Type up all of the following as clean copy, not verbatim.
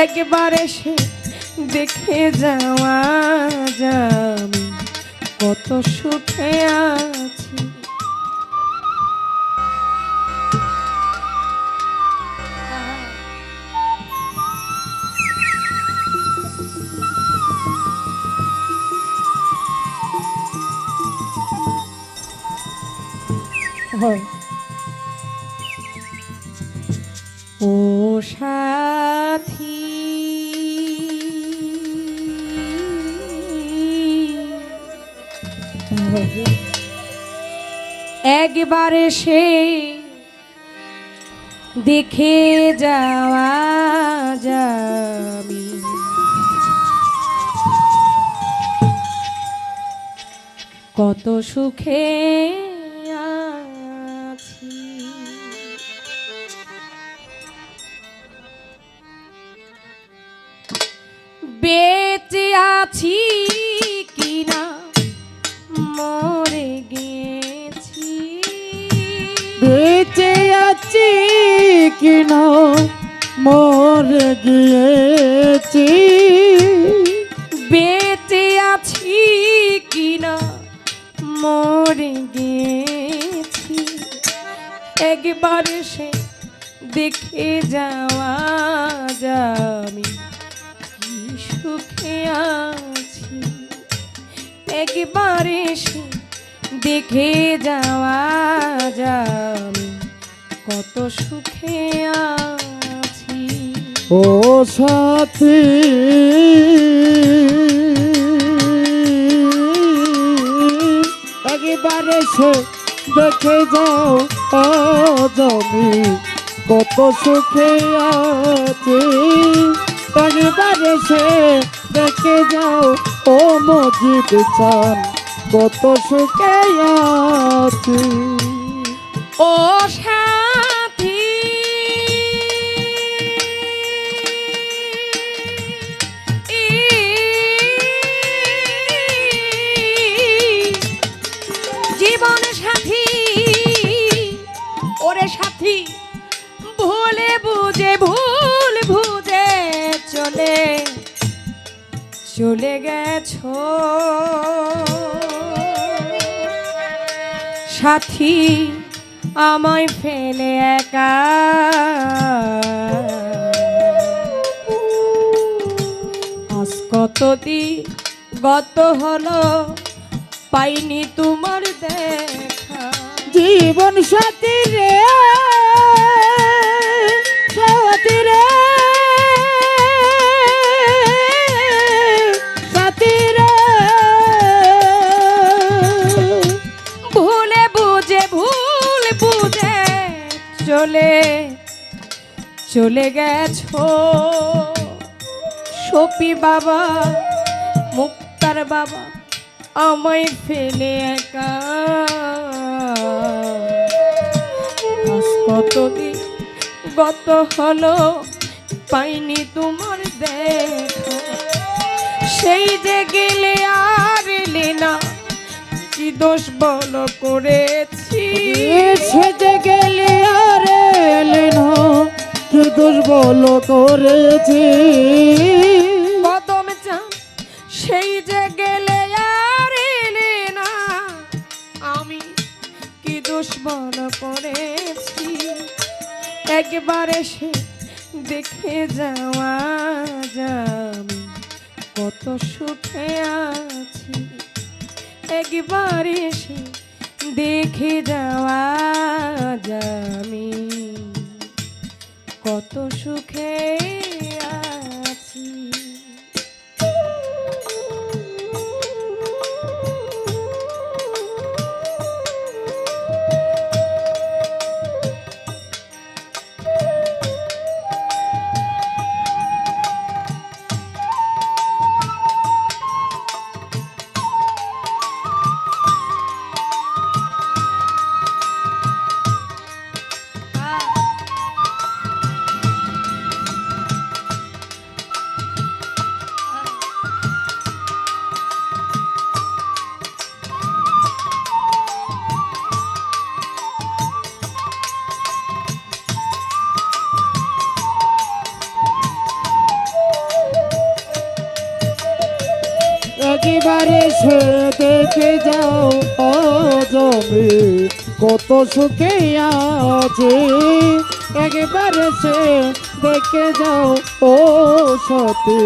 একবার এসে দেখে যাওয়া যাবে কত সুখে আছি। ও সাথী একবার এসে দেখে যাওয়া যাবে কত সুখে আছি। বেঁচে আছি কিনা মরে গেছি, বেঁচে আছি কিনা মরে গিয়েছি, বেঁচে আছি কিনা মরে গেছি একবার সে দেখে যাওয়া যাবে কি সুখে আছি। একবার এসে দেখে যাওয়া যাবে কত সুখে আছি। ও সাথী একবার এসে দেখে যাও আজ আমি কত সুখে আছি। একবার এসে দেখে যাও ও মজিদ চান কত সুখে আছি। ও সাথী জীবন সাথী, ওরে সাথী ভুলে বুঝে ভুল বুঝে চলে চলে গেছো সাথী আমায় ফেলে একা। আজ কতদিন গত হলো পাইনি তোমার দেখা। জীবন সাথী রে সাথী রে সাথী রে, ভুলে বুঝে ভুল বুঝে চলে চলে গেছো সপি বাবা মুক্তার বাবা আমায় ফেলে একা। আজ কতদিন গত হলো পাইনি তোমার দেখা। সেই যে গেলে আর এলে না কি দোষ বলো করেছি, সেজে গেলে আর এলে না কি দোষ বলো করেছি। কদম চান সেই যে গেলে আর এলে না আমি কি দোষ বলো করেছি। একবার এসে দেখে যাওয়া যাবে কত সুখে আছি। একবার এসে দেখে যাওয়া যাবে কত সুখে আছি। একবারে সে দেখে যাও ও জমি কত সুখে আছে একবারে সে দেখে যাও ও সতী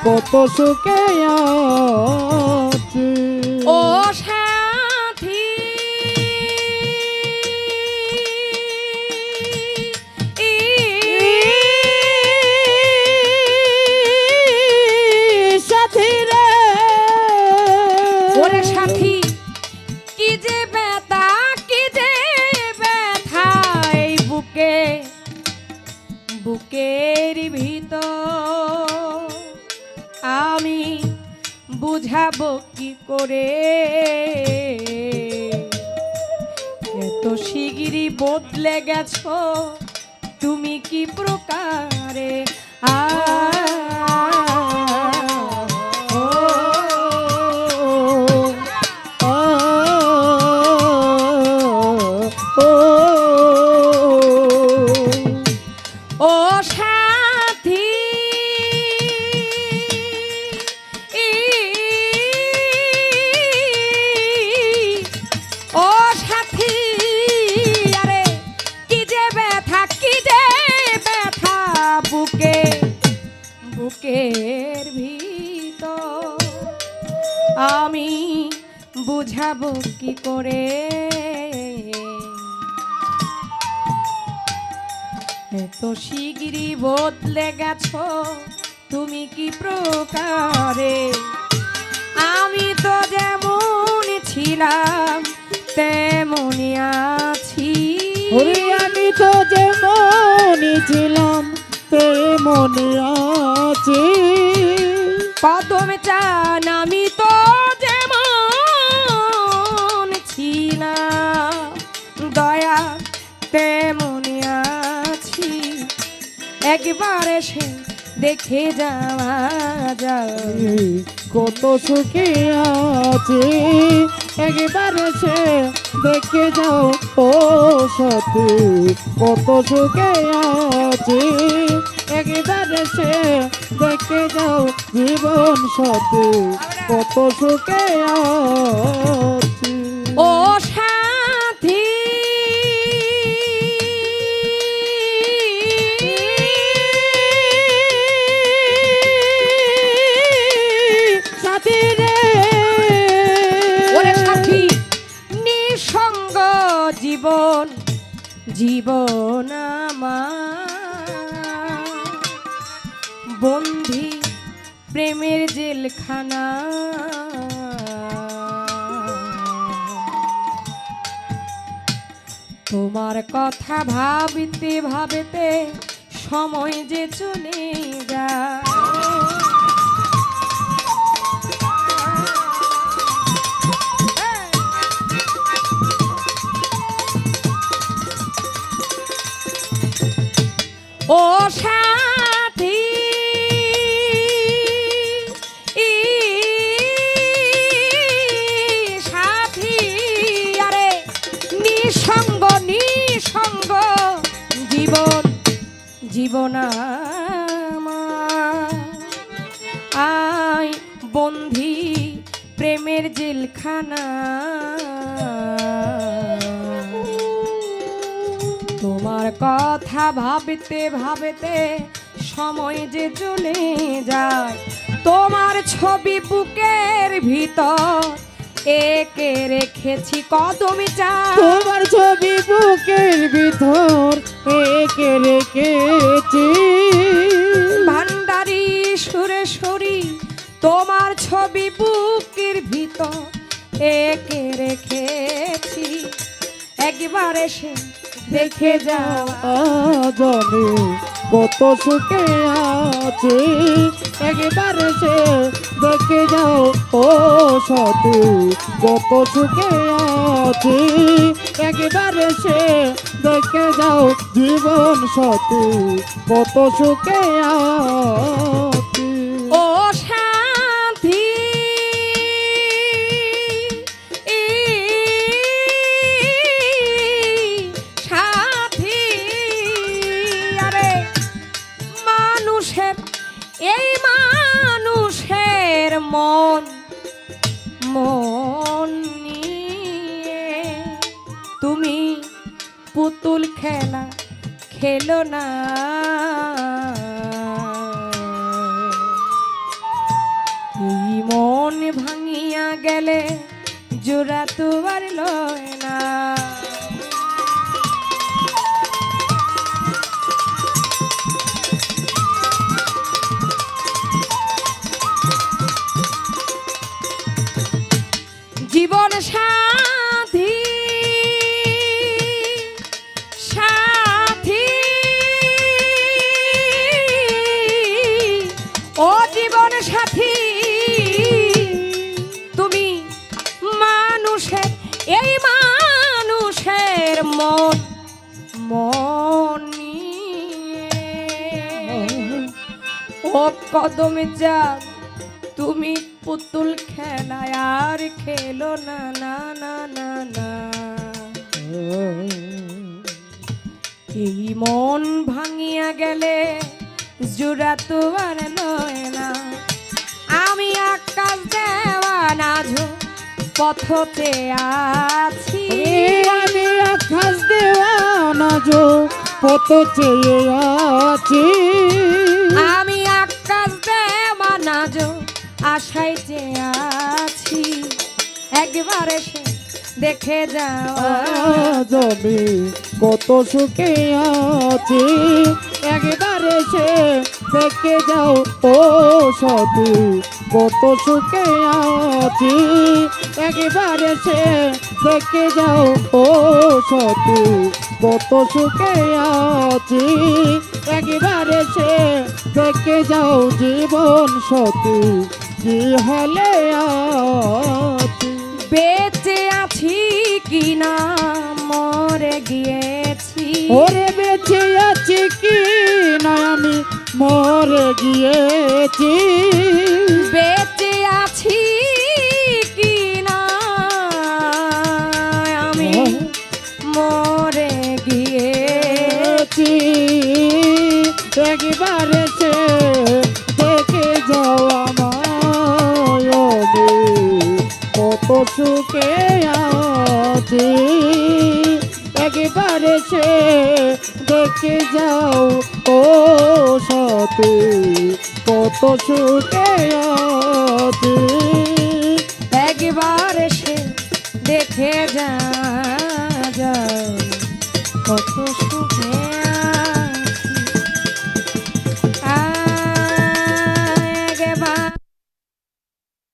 কত সুখে আছে ও সাথী সাথী রে ওরে সাথী কি যে ব্যথা কি যে ব্যথা এই বুকে বুকের ভিতর আমি বুঝাবো কি করে এত শিগগিরই বদলে গেছো তুমি কি প্রকারে আ ও সাথী ও সাথী আরে কি যে ব্যথা কি যে ব্যথা বুকে বুকের ভিতর আমি বুঝাবো কি করে এত শিগগিরই বদলে গেছো তুমি কি প্রকারে আমি তো যেমন ছিলাম তেমনই আছি ওরে আমি তো যেমনই ছিলাম তেমনই আছি কদমে চান আমি তো যেমন ছিলাম দয়া তেমনই আছি একবার এসে দেখে যাওয়া যায় কত সুখে আছে একবার সে দেখে যাও ও সতী কত সুখে আছে একবার সে দেখে যাও জীবন সতী কত সুখে আছে ও সাথী সাথী রে ওরে সাথী নিঃসঙ্গ জীবন জীবন আমার বন্ধি প্রেমের জেলখানা তোমার কথা ভাবিতে ভাবিতে সময় যে চলে যায় ও সাথী সাথী আরে নিঃসঙ্গ নিঃসঙ্গ জীবন জীবন আমার আয় বন্ধি প্রেমের জেলখানা তোমার কথা ভাবতে ভাবতে সময় যে চলে যায় তোমার ছবি বুকের ভিতর একে রেখেছি কদমে চাই তোমার ছবি বুকের ভিতর একে রেখেছি ভান্ডারি সুরেশ্বরী তোমার ছবি বুকের ভিতর একে রেখেছি একবার এসে দেখে যাও জানি কত সুখে আছে একবার সে দেখে যাও ও সতী কত সুখে আছে একবার সে দেখে যাও জীবন সতী কত সুখে আছে ও সাথী সাথী আরে মানুষের এই মানুষের মন খেলো না। এই মন ভাঙিয়া গেলে জোড়া তো আর লয় না। জীবন সাথী সাথী ও জীবন সাথী, তুমি মানুষের এই মানুষের মন মন নিয়ে। ও কদম যাক তুমি পুতুল খেলায় আর খেলো না না না না না। এই মন ভাঙিয়া গেলে জোড়া তো আর লয় না। আমি আকাশ দেওয়ানা পথতে আছি, আমি আকাশ দেওয়ানা পথ চেয়ে আছি। আমি আকাশ দেওয়ানা আশায় চেয়ে আছি। একবার এসে দেখে যাওয়া জমি কত সুখে আছি। একবার এসে দেখে যাও ও সতী কত সুখে আছি। একবার এসে দেখে যাও ও সতী কত সুখে আছি। একবার এসে দেখে যাও জীবন সতী কি হলে আছি। বেঁচে আছি কি না মরে গিয়েছি। ওরে বেঁচে আছি কি না আমি মরে গিয়েছি। বেঁচে আছি কি না আমি মরে গিয়েছি। একবার এসে দেখে যাও আমায় কত সুখে আছি। একবার এসে দেখে যাও ও সতী কত সুখে আছি। একবার এসে দেখে যা কত সুখে